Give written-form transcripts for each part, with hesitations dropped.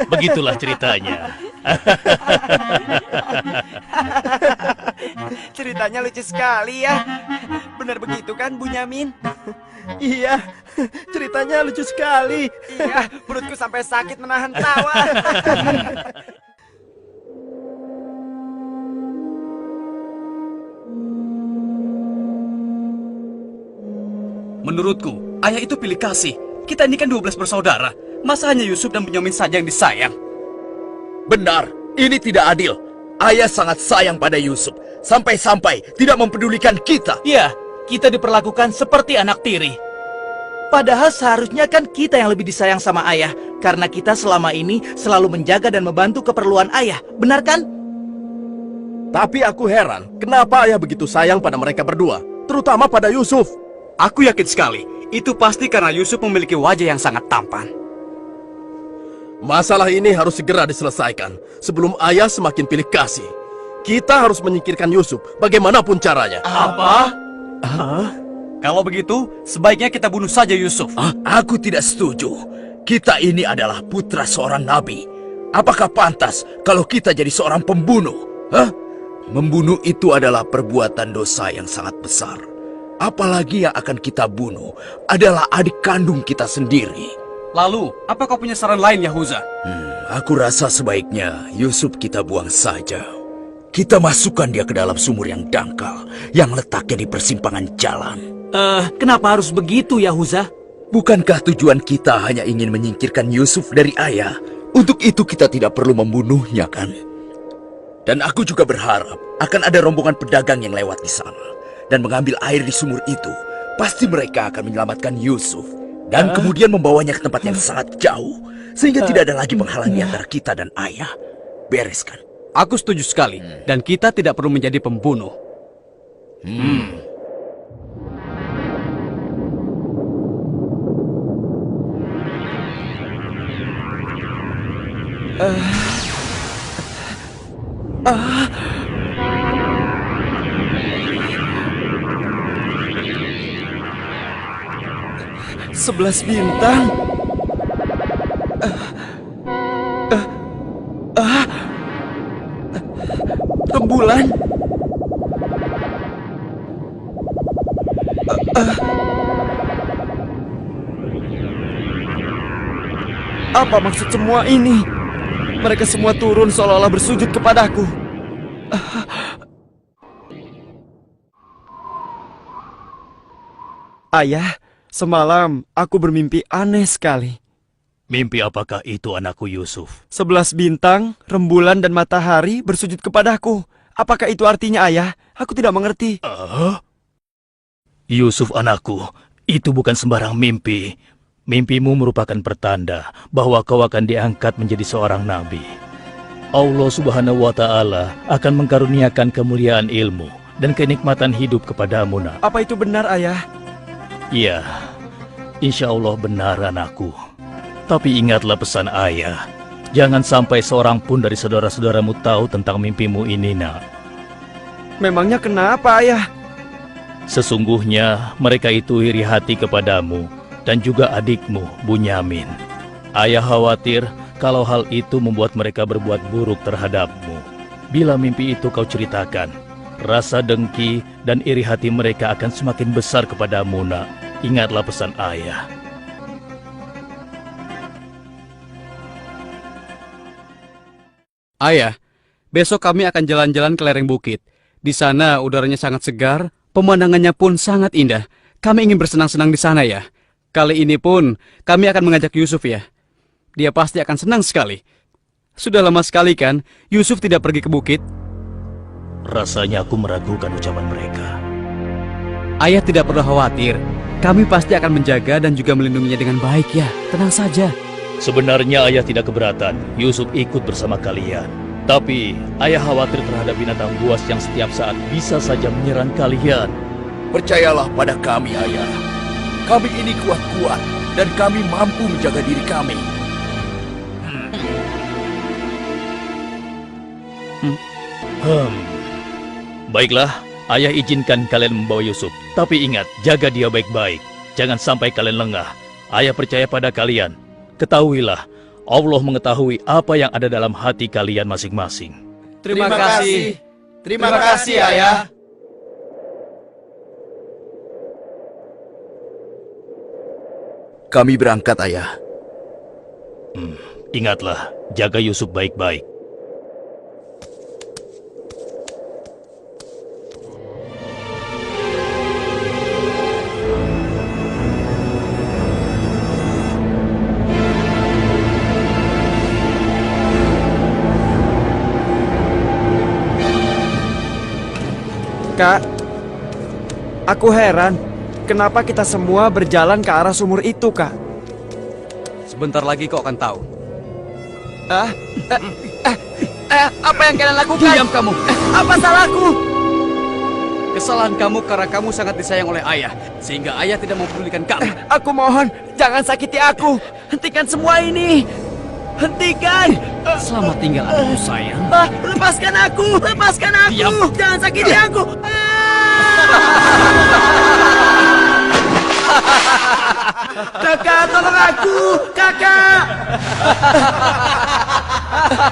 Begitulah ceritanya. Ceritanya lucu sekali ya. Benar begitu kan, Bunyamin? Iya, ceritanya lucu sekali. Iya, perutku sampai sakit menahan tawa. Menurutku, ayah itu pilih kasih. Kita ini kan 12 bersaudara. Masa hanya Yusuf dan Bunyamin saja yang disayang? Benar, ini tidak adil. Ayah sangat sayang pada Yusuf, sampai-sampai tidak mempedulikan kita. Iya, kita diperlakukan seperti anak tiri. Padahal seharusnya kan kita yang lebih disayang sama ayah, karena kita selama ini selalu menjaga dan membantu keperluan ayah. Benar kan? Tapi aku heran, kenapa ayah begitu sayang pada mereka berdua, terutama pada Yusuf. Aku yakin sekali, itu pasti karena Yusuf memiliki wajah yang sangat tampan. Masalah ini harus segera diselesaikan sebelum ayah semakin pilih kasih. Kita harus menyingkirkan Yusuf bagaimanapun caranya. Apa? Kalau begitu, sebaiknya kita bunuh saja Yusuf. Aku tidak setuju. Kita ini adalah putra seorang nabi. Apakah pantas kalau kita jadi seorang pembunuh? Membunuh itu adalah perbuatan dosa yang sangat besar. Apalagi yang akan kita bunuh adalah adik kandung kita sendiri. Lalu, apa kau punya saran lain, Yahuza? Aku rasa sebaiknya Yusuf kita buang saja. Kita masukkan dia ke dalam sumur yang dangkal, yang letaknya di persimpangan jalan. Kenapa harus begitu, Yahuza? Bukankah tujuan kita hanya ingin menyingkirkan Yusuf dari ayah? Untuk itu kita tidak perlu membunuhnya, kan? Dan aku juga berharap akan ada rombongan pedagang yang lewat di sana dan mengambil air di sumur itu. Pasti mereka akan menyelamatkan Yusuf dan kemudian membawanya ke tempat yang sangat jauh, sehingga tidak ada lagi penghalang di antara kita dan ayah. Beres kan? Aku setuju sekali, dan kita tidak perlu menjadi pembunuh. Sebelas bintang. Rembulan. Apa maksud semua ini? Mereka semua turun seolah-olah bersujud kepadaku. Ayah, semalam aku bermimpi aneh sekali. Mimpi apakah itu, anakku Yusuf? 11 bintang, rembulan dan matahari bersujud kepadaku. Apakah itu artinya, ayah? Aku tidak mengerti. Yusuf anakku, itu bukan sembarang mimpi. Mimpimu merupakan pertanda bahwa kau akan diangkat menjadi seorang nabi. Allah Subhanahu wa Ta'ala akan mengkaruniakan kemuliaan ilmu dan kenikmatan hidup kepadamu, nak. Apa itu benar, ayah? Iya, insya Allah benar, anakku. Tapi ingatlah pesan ayah. Jangan sampai seorang pun dari saudara-saudaramu tahu tentang mimpimu ini, nak. Memangnya kenapa, ayah? Sesungguhnya mereka itu iri hati kepadamu dan juga adikmu, Bunyamin. Ayah khawatir kalau hal itu membuat mereka berbuat buruk terhadapmu. Bila mimpi itu kau ceritakan, rasa dengki dan iri hati mereka akan semakin besar kepadamu, nak. Ingatlah pesan ayah. Ayah, besok kami akan jalan-jalan ke lereng bukit. Di sana udaranya sangat segar, pemandangannya pun sangat indah. Kami ingin bersenang-senang di sana, ya. Kali ini pun kami akan mengajak Yusuf, ya. Dia pasti akan senang sekali. Sudah lama sekali kan Yusuf tidak pergi ke bukit. Rasanya aku meragukan ucapan mereka. Ayah tidak perlu khawatir. Kami pasti akan menjaga dan juga melindunginya dengan baik, ya. Tenang saja. Sebenarnya ayah tidak keberatan Yusuf ikut bersama kalian. Tapi ayah khawatir terhadap binatang buas yang setiap saat bisa saja menyerang kalian. Percayalah pada kami, ayah. Kami ini kuat-kuat dan kami mampu menjaga diri kami. Baiklah, ayah izinkan kalian membawa Yusuf. Tapi ingat, jaga dia baik-baik. Jangan sampai kalian lengah. Ayah percaya pada kalian. Ketahuilah, Allah mengetahui apa yang ada dalam hati kalian masing-masing. Terima kasih. Terima kasih, Ayah. Kami berangkat, Ayah. Ingatlah, jaga Yusuf baik-baik. Kak, aku heran. Kenapa kita semua berjalan ke arah sumur itu, Kak? Sebentar lagi kau akan tahu. Apa yang kalian lakukan? Diam kamu. Apa salahku? Kesalahan kamu karena kamu sangat disayang oleh ayah, sehingga ayah tidak mempedulikan kamu. Aku mohon, jangan sakiti aku. Hentikan semua ini. Hentikan. Selamat tinggal anakku sayang. Lepaskan aku. Lepaskan aku. Diam. Jangan sakiti aku. Kakak, tolong aku. Kakak.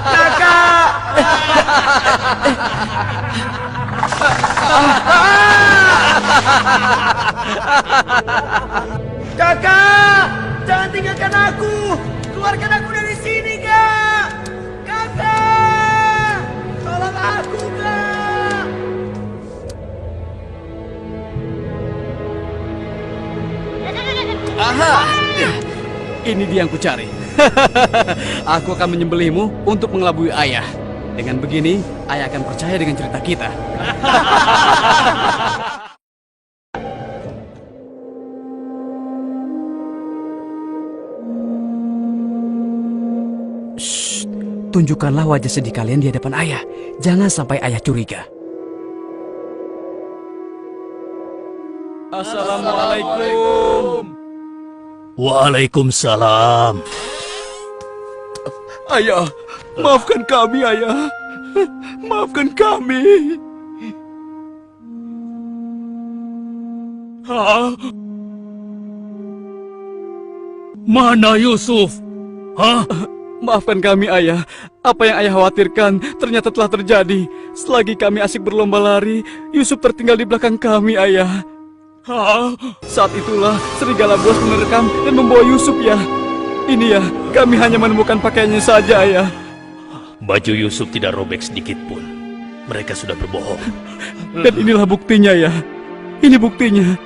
Kakak. Kakak, jangan tinggalkan aku. Keluarkan aku dari sini, Kak. Kakak, tolong aku, Kak. Aha! Ini dia yang kucari. Aku akan menyembelihmu untuk mengelabui ayah. Dengan begini, ayah akan percaya dengan cerita kita. Shh, tunjukkanlah wajah sedih kalian di hadapan ayah. Jangan sampai ayah curiga. Assalamualaikum. Waalaikumsalam. Ayah, maafkan kami, Ayah. Maafkan kami. Hah? Mana Yusuf? Hah? Maafkan kami, ayah. Apa yang ayah khawatirkan ternyata telah terjadi. Selagi kami asik berlomba lari, Yusuf tertinggal di belakang kami, ayah. Hah? Saat itulah serigala buas menerkam dan membawa Yusuf, ya. Ini ya, kami hanya menemukan pakaiannya saja, ayah. Baju Yusuf tidak robek sedikit pun. Mereka sudah berbohong. Dan inilah buktinya, ya. Ini buktinya.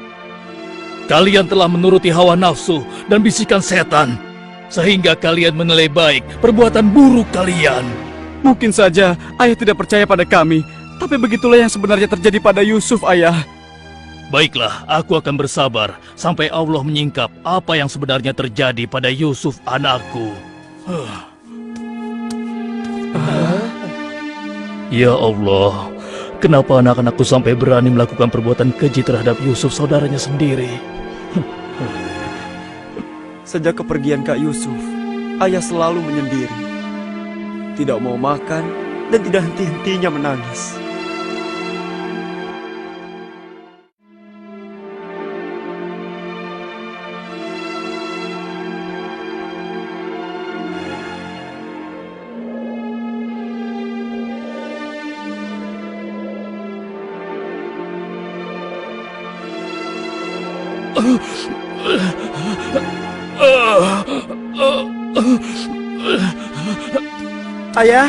Kalian telah menuruti hawa nafsu dan bisikan setan, sehingga kalian menilai baik perbuatan buruk kalian. Mungkin saja ayah tidak percaya pada kami, tapi begitulah yang sebenarnya terjadi pada Yusuf, ayah. Baiklah, aku akan bersabar sampai Allah menyingkap apa yang sebenarnya terjadi pada Yusuf anakku. Ya Allah, kenapa anak-anakku sampai berani melakukan perbuatan keji terhadap Yusuf saudaranya sendiri? Sejak kepergian Kak Yusuf, ayah selalu menyendiri. Tidak mau makan dan tidak henti-hentinya menangis. Ayah?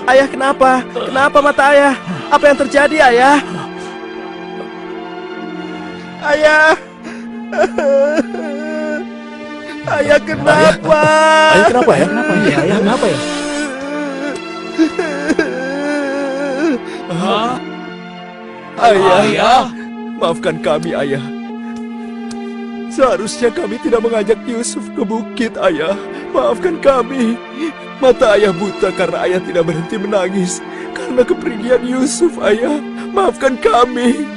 Ayah kenapa? Kenapa mata ayah? Apa yang terjadi, ayah? Ayah! Ayah kenapa? Ayah kenapa ya? Kenapa ya, ayah? Kenapa ya? Ayah, maafkan kami, Ayah. Seharusnya kami tidak mengajak Yusuf ke bukit, Ayah. Maafkan kami. Mata ayah buta karena ayah tidak berhenti menangis karena kepergian Yusuf, Ayah. Maafkan kami.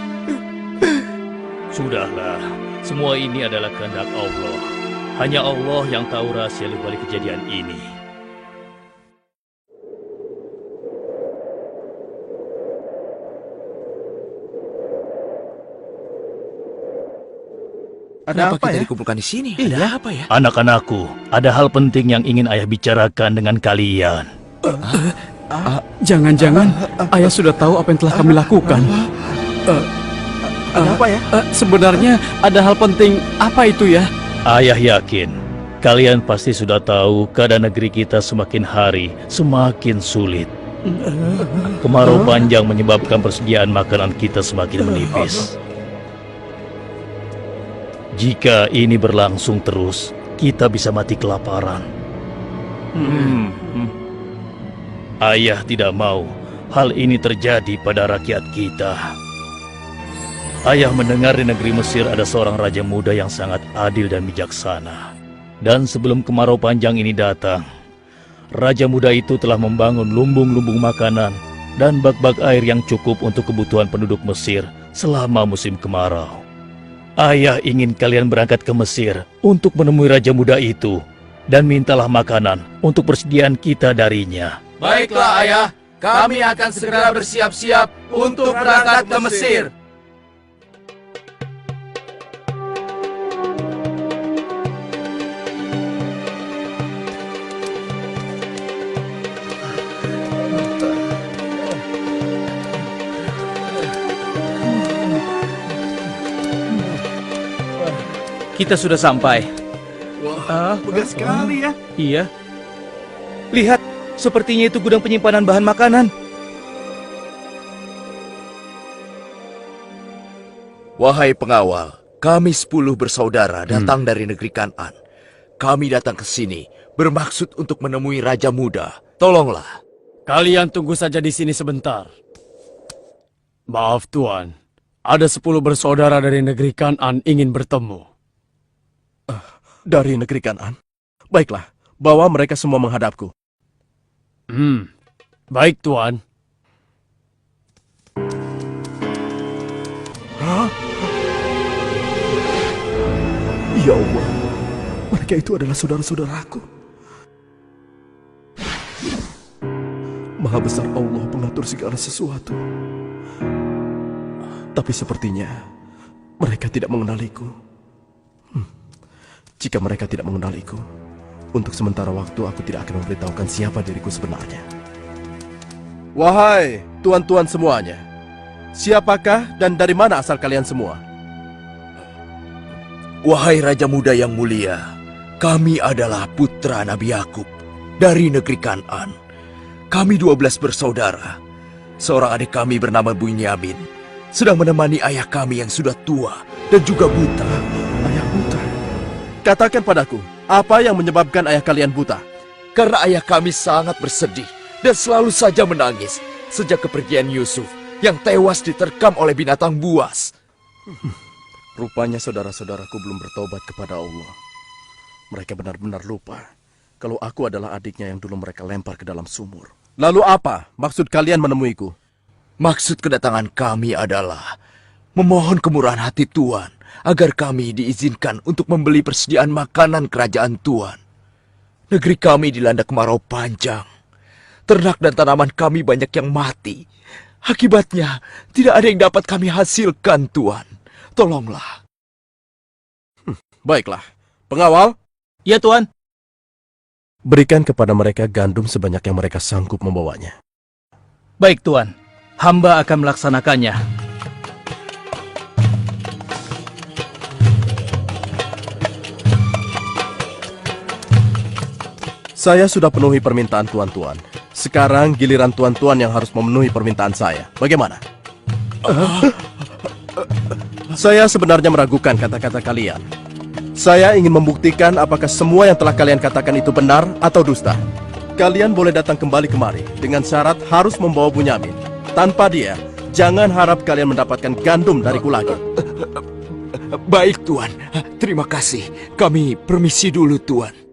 Sudahlah, semua ini adalah kehendak Allah. Hanya Allah yang tahu rahasia di balik kejadian ini. Kenapa apa kita ya? dikumpulkan di sini? Iya. Ada apa ya? Anak-anakku, ada hal penting yang ingin ayah bicarakan dengan kalian. Jangan-jangan ayah sudah tahu apa yang telah kami lakukan. Ada apa ya? Sebenarnya ada hal penting apa itu ya? Ayah yakin kalian pasti sudah tahu keadaan negeri kita semakin hari semakin sulit. Kemarau panjang menyebabkan persediaan makanan kita semakin menipis. Jika ini berlangsung terus, kita bisa mati kelaparan. Ayah tidak mau hal ini terjadi pada rakyat kita. Ayah mendengar di negeri Mesir ada seorang raja muda yang sangat adil dan bijaksana. Dan sebelum kemarau panjang ini datang, raja muda itu telah membangun lumbung-lumbung makanan dan bak-bak air yang cukup untuk kebutuhan penduduk Mesir selama musim kemarau. Ayah ingin kalian berangkat ke Mesir untuk menemui raja muda itu dan mintalah makanan untuk persediaan kita darinya. Baiklah ayah, kami akan segera bersiap-siap untuk berangkat ke Mesir. Kita sudah sampai. Megah sekali ya. Iya. Lihat, sepertinya itu gudang penyimpanan bahan makanan. Wahai pengawal, kami 10 bersaudara datang dari negeri Kan'an. Kami datang ke sini bermaksud untuk menemui Raja Muda. Tolonglah. Kalian tunggu saja di sini sebentar. Maaf Tuan, ada 10 bersaudara dari negeri Kan'an ingin bertemu. Dari negeri Kan'an. Baiklah, bawa mereka semua menghadapku. Baik Tuan. Ya Allah, mereka itu adalah saudara-saudaraku. Maha besar Allah pengatur segala sesuatu. Tapi sepertinya mereka tidak mengenaliku. Jika mereka tidak mengenaliku, untuk sementara waktu aku tidak akan memberitahukan siapa diriku sebenarnya. Wahai tuan-tuan semuanya, siapakah dan dari mana asal kalian semua? Wahai Raja Muda yang mulia, kami adalah putra Nabi Yakub dari negeri Kan'an. Kami 12 bersaudara. Seorang adik kami bernama Bunyamin sedang menemani ayah kami yang sudah tua dan juga buta. Ayah buta. Katakan padaku, apa yang menyebabkan ayah kalian buta? Karena ayah kami sangat bersedih dan selalu saja menangis sejak kepergian Yusuf yang tewas diterkam oleh binatang buas. Rupanya saudara-saudaraku belum bertobat kepada Allah. Mereka benar-benar lupa kalau aku adalah adiknya yang dulu mereka lempar ke dalam sumur. Lalu apa maksud kalian menemuiku? Maksud kedatangan kami adalah memohon kemurahan hati Tuan agar kami diizinkan untuk membeli persediaan makanan kerajaan Tuan. Negeri kami dilanda kemarau panjang. Ternak dan tanaman kami banyak yang mati. Akibatnya tidak ada yang dapat kami hasilkan, Tuan. Tolonglah. Baiklah, pengawal, Ya Tuan. berikan kepada mereka gandum sebanyak yang mereka sanggup membawanya. Baik Tuan, hamba akan melaksanakannya. Saya sudah penuhi permintaan tuan-tuan. Sekarang giliran tuan-tuan yang harus memenuhi permintaan saya. Bagaimana? Saya sebenarnya meragukan kata-kata kalian. Saya ingin membuktikan apakah semua yang telah kalian katakan itu benar atau dusta. Kalian boleh datang kembali kemari dengan syarat harus membawa Bunyamin. Tanpa dia, jangan harap kalian mendapatkan gandum dariku lagi. Baik, Tuan. Terima kasih. Kami permisi dulu, Tuan.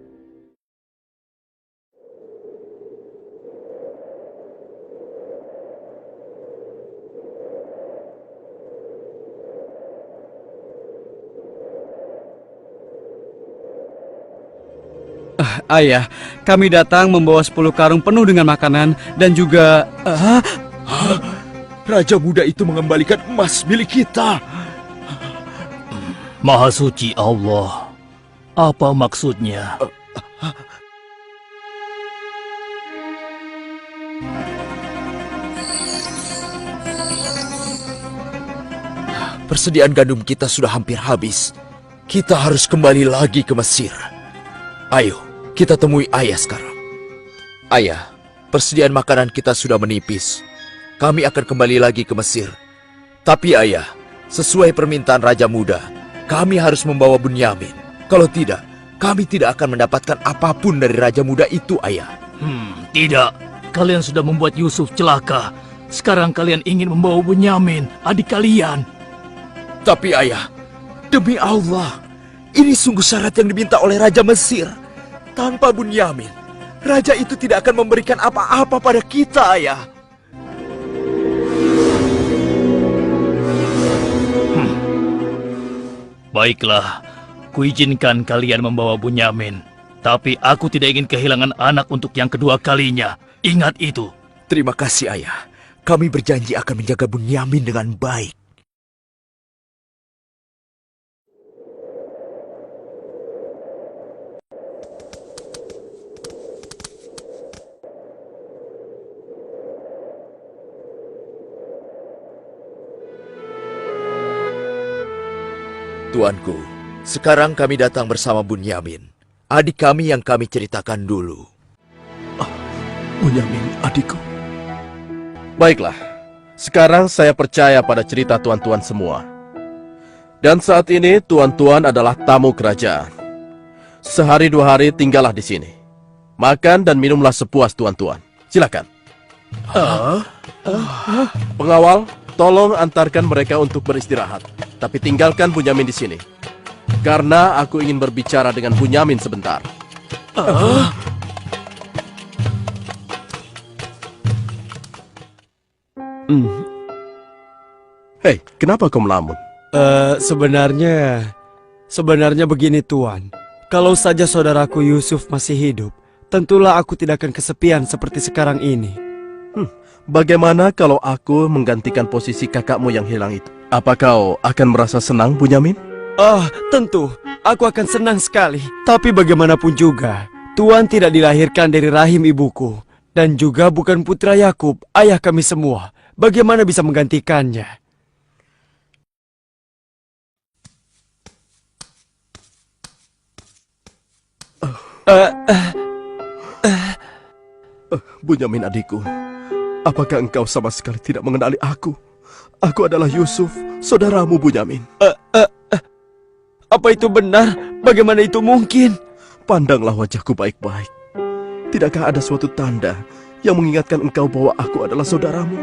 Ayah, kami datang membawa 10 karung penuh dengan makanan dan juga... Raja muda itu mengembalikan emas milik kita. Maha suci Allah. Apa maksudnya? Persediaan gandum kita sudah hampir habis. Kita harus kembali lagi ke Mesir. Ayo, kita temui ayah sekarang. Ayah, persediaan makanan kita sudah menipis. Kami akan kembali lagi ke Mesir. Tapi ayah, sesuai permintaan Raja Muda, kami harus membawa Bunyamin. Kalau tidak, kami tidak akan mendapatkan apapun dari Raja Muda itu, ayah. Tidak. Kalian sudah membuat Yusuf celaka. Sekarang kalian ingin membawa Bunyamin, adik kalian. Tapi ayah, demi Allah, ini sungguh syarat yang diminta oleh Raja Mesir. Tanpa Bunyamin, Raja itu tidak akan memberikan apa-apa pada kita, ayah. Baiklah, kuizinkan kalian membawa Bunyamin. Tapi aku tidak ingin kehilangan anak untuk yang kedua kalinya. Ingat itu. Terima kasih, ayah. Kami berjanji akan menjaga Bunyamin dengan baik. Tuanku, sekarang kami datang bersama Bunyamin, adik kami yang kami ceritakan dulu. Bunyamin, adikku. Baiklah, sekarang saya percaya pada cerita tuan-tuan semua. Dan saat ini tuan-tuan adalah tamu kerajaan. Sehari 2 hari tinggallah di sini. Makan dan minumlah sepuas tuan-tuan. Silakan. Pengawal, tolong antarkan mereka untuk beristirahat. Tapi tinggalkan Bunyamin di sini. Karena aku ingin berbicara dengan Bunyamin sebentar. Hei, kenapa kau melamun? Sebenarnya begini Tuan. Kalau saja saudaraku Yusuf masih hidup, tentulah aku tidak akan kesepian seperti sekarang ini. Bagaimana kalau aku menggantikan posisi kakakmu yang hilang itu? Apa kau akan merasa senang, Bunyamin? Tentu. Aku akan senang sekali. Tapi bagaimanapun juga, Tuan tidak dilahirkan dari rahim ibuku. Dan juga bukan putra Yakub, ayah kami semua. Bagaimana bisa menggantikannya? Bunyamin adikku, apakah engkau sama sekali tidak mengenali aku? Aku adalah Yusuf, saudaramu Bunyamin. Apa itu benar? Bagaimana itu mungkin? Pandanglah wajahku baik-baik. Tidakkah ada suatu tanda yang mengingatkan engkau bahwa aku adalah saudaramu?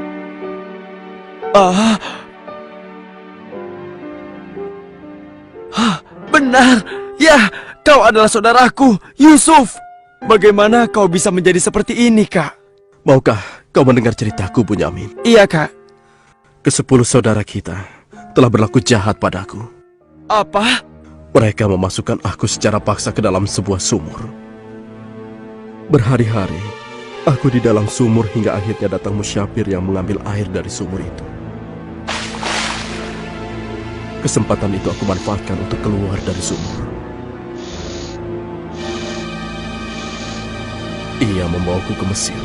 Benar. Ya, kau adalah saudaraku, Yusuf. Bagaimana kau bisa menjadi seperti ini, Kak? Maukah kau mendengar ceritaku, Bunyamin? Iya, Kak. Ke-10 saudara kita telah berlaku jahat padaku. Apa? Mereka memasukkan aku secara paksa ke dalam sebuah sumur. Berhari-hari, aku di dalam sumur hingga akhirnya datang Musyafir yang mengambil air dari sumur itu. Kesempatan itu aku manfaatkan untuk keluar dari sumur. Ia membawaku ke Mesir.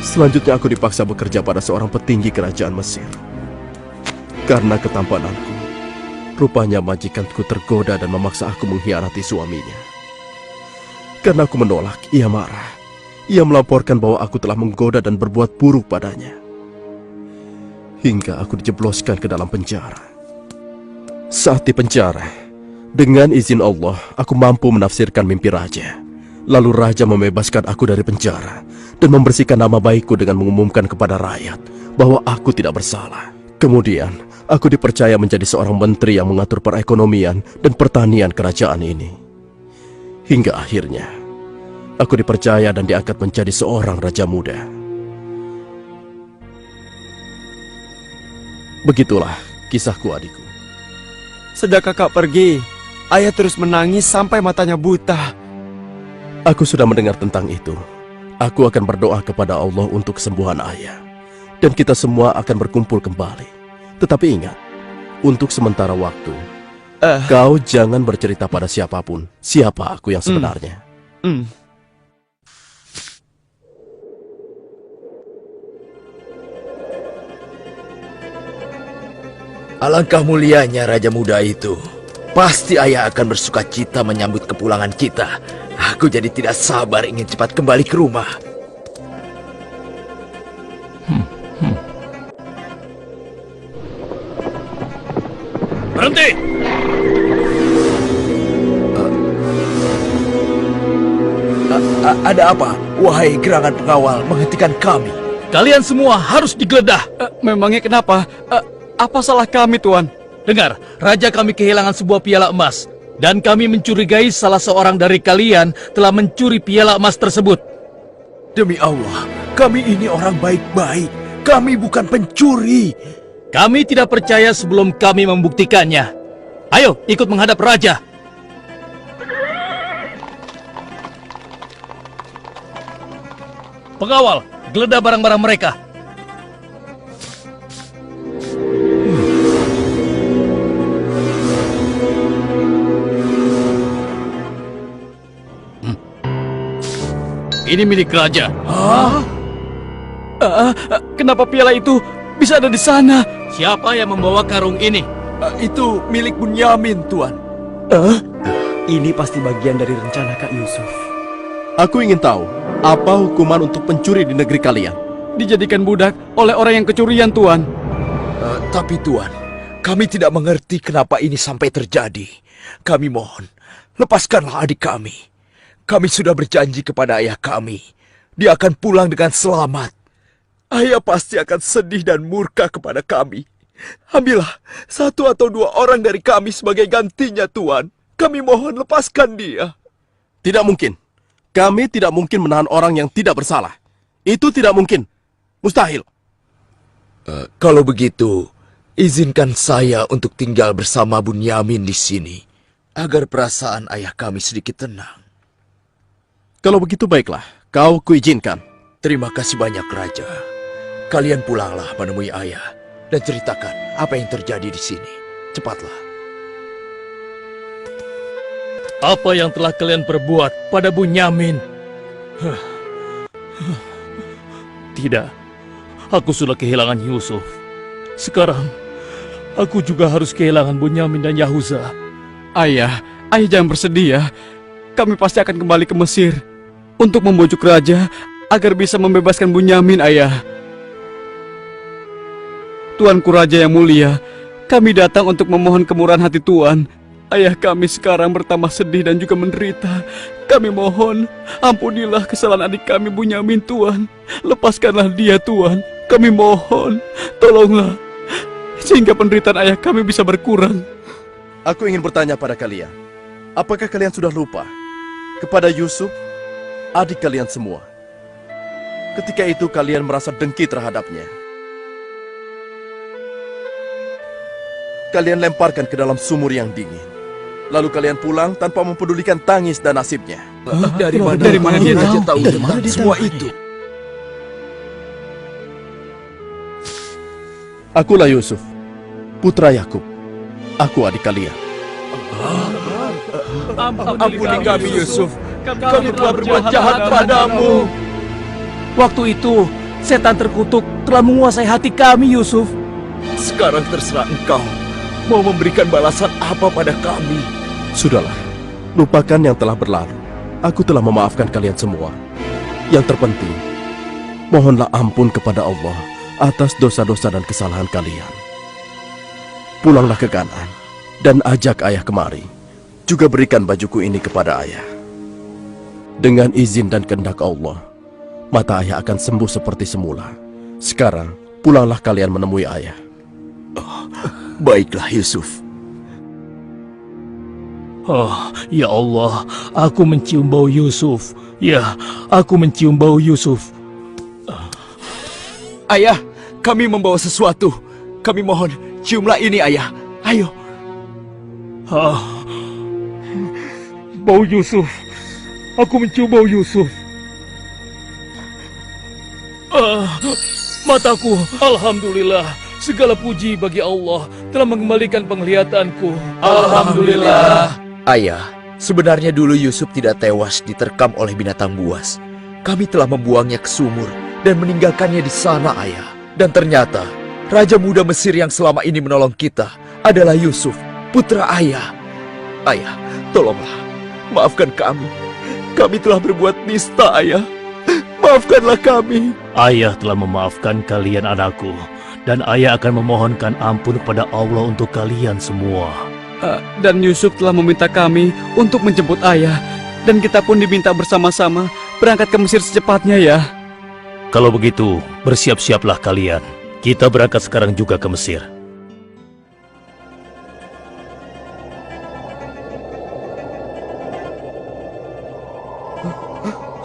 Selanjutnya aku dipaksa bekerja pada seorang petinggi kerajaan Mesir. Karena ketampananku, rupanya majikanku tergoda dan memaksa aku mengkhianati suaminya. Karena aku menolak, ia marah. Ia melaporkan bahwa aku telah menggoda dan berbuat buruk padanya. Hingga aku dijebloskan ke dalam penjara. Saat di penjara, dengan izin Allah, aku mampu menafsirkan mimpi raja. Lalu raja membebaskan aku dari penjara dan membersihkan nama baikku dengan mengumumkan kepada rakyat bahwa aku tidak bersalah. Kemudian, aku dipercaya menjadi seorang menteri yang mengatur perekonomian dan pertanian kerajaan ini. Hingga akhirnya, aku dipercaya dan diangkat menjadi seorang raja muda. Begitulah kisahku, adikku. Sejak kakak pergi, ayah terus menangis sampai matanya buta. Aku sudah mendengar tentang itu. Aku akan berdoa kepada Allah untuk kesembuhan ayah. Dan kita semua akan berkumpul kembali. Tetapi ingat, untuk sementara waktu, Kau jangan bercerita pada siapapun siapa aku yang sebenarnya. Alangkah mulianya Raja Muda itu. Pasti ayah akan bersuka cita menyambut kepulangan kita. Aku jadi tidak sabar ingin cepat kembali ke rumah. Berhenti! Ada apa? Wahai gerangan pengawal, menghentikan kami. Kalian semua harus digeledah. Memangnya kenapa? Apa salah kami, Tuan? Dengar, raja kami kehilangan sebuah piala emas. Dan kami mencurigai salah seorang dari kalian telah mencuri piala emas tersebut. Demi Allah, kami ini orang baik-baik. Kami bukan pencuri. Kami tidak percaya sebelum kami membuktikannya. Ayo, ikut menghadap raja. Pengawal, geledah barang-barang mereka. Ini milik raja. Kenapa piala itu bisa ada di sana? Siapa yang membawa karung ini? Itu milik Bunyamin, Tuan. Ini pasti bagian dari rencana Kak Yusuf. Aku ingin tahu apa hukuman untuk pencuri di negeri kalian. Dijadikan budak oleh orang yang kecurian, Tuan. Tapi Tuan, kami tidak mengerti kenapa ini sampai terjadi. Kami mohon, lepaskanlah adik kami. Kami sudah berjanji kepada ayah kami. Dia akan pulang dengan selamat. Ayah pasti akan sedih dan murka kepada kami. Ambillah 1 atau 2 orang dari kami sebagai gantinya, Tuan. Kami mohon lepaskan dia. Tidak mungkin. Kami tidak mungkin menahan orang yang tidak bersalah. Itu tidak mungkin. Mustahil. Kalau begitu, izinkan saya untuk tinggal bersama Bunyamin di sini, agar perasaan ayah kami sedikit tenang. Kalau begitu baiklah, kau kuizinkan. Terima kasih banyak, Raja. Kalian pulanglah menemui ayah dan ceritakan apa yang terjadi di sini. Cepatlah. Apa yang telah kalian perbuat pada Bunyamin? Tidak, aku sudah kehilangan Yusuf. Sekarang, aku juga harus kehilangan Bunyamin dan Yahuza. Ayah jangan bersedih ya. Kami pasti akan kembali ke Mesir untuk membujuk raja agar bisa membebaskan Bunyamin, ayah. Tuanku Raja yang mulia, kami datang untuk memohon kemurahan hati Tuan. Ayah kami sekarang bertambah sedih dan juga menderita. Kami mohon, ampunilah kesalahan adik kami Bunyamin, Tuan. Lepaskanlah dia, Tuan. Kami mohon, tolonglah, sehingga penderitaan ayah kami bisa berkurang. Aku ingin bertanya pada kalian. Apakah kalian sudah lupa kepada Yusuf, adik kalian semua? Ketika itu kalian merasa dengki terhadapnya. Kalian lemparkan ke dalam sumur yang dingin. Lalu kalian pulang tanpa mempedulikan tangis dan nasibnya. Dari mana dia tahu tentang semua itu? Akulah Yusuf, putra Yakub. Aku adik kalian. Ampuni kami, Yusuf. Kami telah berbuat jahat padamu. Waktu itu, setan terkutuk telah menguasai hati kami, Yusuf. Sekarang terserah engkau mau memberikan balasan apa pada kami. Sudahlah, lupakan yang telah berlalu. Aku telah memaafkan kalian semua. Yang terpenting, mohonlah ampun kepada Allah atas dosa-dosa dan kesalahan kalian. Pulanglah ke Kanaan dan ajak ayah kemari. Juga berikan bajuku ini kepada ayah. Dengan izin dan kehendak Allah, mata ayah akan sembuh seperti semula. Sekarang, pulanglah kalian menemui ayah. Baiklah, Yusuf. Oh, ya Allah, aku mencium bau Yusuf. Ya, aku mencium bau Yusuf. Ayah, kami membawa sesuatu. Kami mohon, ciumlah ini, ayah. Ayo. Bau Yusuf. Aku mencium bau Yusuf. Mataku, alhamdulillah. Segala puji bagi Allah. telah mengembalikan penglihatanku. Alhamdulillah. Ayah, sebenarnya dulu Yusuf tidak tewas diterkam oleh binatang buas. Kami telah membuangnya ke sumur dan meninggalkannya di sana, Ayah. Dan ternyata, Raja Muda Mesir yang selama ini menolong kita adalah Yusuf, putra Ayah. Ayah, tolonglah, maafkan kami. Kami telah berbuat nista, Ayah. Maafkanlah kami. Ayah telah memaafkan kalian anakku, dan ayah akan memohonkan ampun kepada Allah untuk kalian semua. Dan Yusuf telah meminta kami untuk menjemput ayah. Dan kita pun diminta bersama-sama berangkat ke Mesir secepatnya ya. Kalau begitu, bersiap-siaplah kalian. Kita berangkat sekarang juga ke Mesir.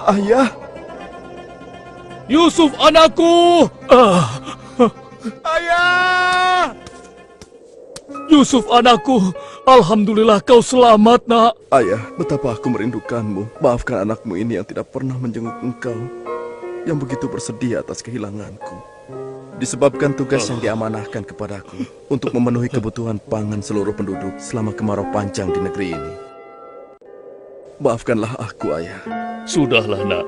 Ayah, Yusuf anakku! ayah! Yusuf anakku! Alhamdulillah kau selamat, nak. Ayah, betapa aku merindukanmu. Maafkan anakmu ini yang tidak pernah menjenguk engkau, yang begitu bersedih atas kehilanganku. Disebabkan tugas yang diamanahkan kepadaku untuk memenuhi kebutuhan pangan seluruh penduduk selama kemarau panjang di negeri ini. Maafkanlah aku, ayah. Sudahlah, nak.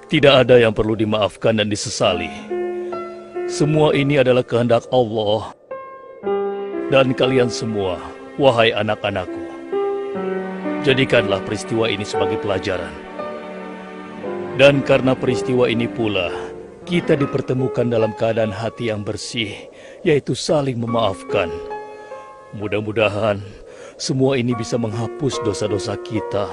Tidak ada yang perlu dimaafkan dan disesali. Semua ini adalah kehendak Allah. Dan kalian semua, wahai anak-anakku, jadikanlah peristiwa ini sebagai pelajaran. Dan karena peristiwa ini pula, kita dipertemukan dalam keadaan hati yang bersih, yaitu saling memaafkan. Mudah-mudahan semua ini bisa menghapus dosa-dosa kita.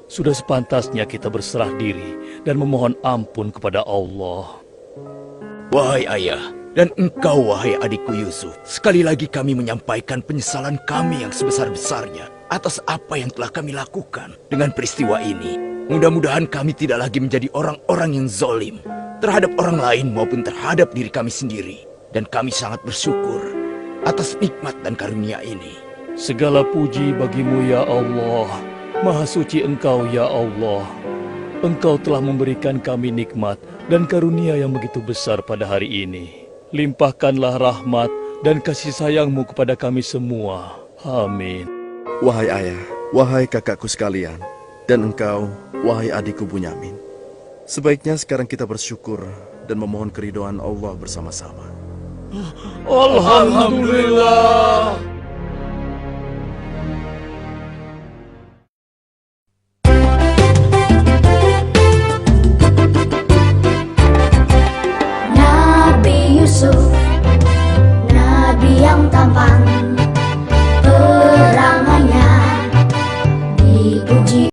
Sudah sepantasnya kita berserah diri dan memohon ampun kepada Allah. Wahai ayah, dan engkau wahai adikku Yusuf, sekali lagi kami menyampaikan penyesalan kami yang sebesar-besarnya atas apa yang telah kami lakukan dengan peristiwa ini. Mudah-mudahan kami tidak lagi menjadi orang-orang yang zalim terhadap orang lain maupun terhadap diri kami sendiri. Dan kami sangat bersyukur atas nikmat dan karunia ini. Segala puji bagimu ya Allah. Maha suci Engkau ya Allah. Engkau telah memberikan kami nikmat dan karunia yang begitu besar pada hari ini. Limpahkanlah rahmat dan kasih sayang-Mu kepada kami semua. Amin. Wahai ayah, wahai kakakku sekalian, dan engkau, wahai adikku Bunyamin. Sebaiknya sekarang kita bersyukur dan memohon keridhaan Allah bersama-sama. Alhamdulillah. Nabi Yusuf, Nabi yang tampan, perangannya dipuji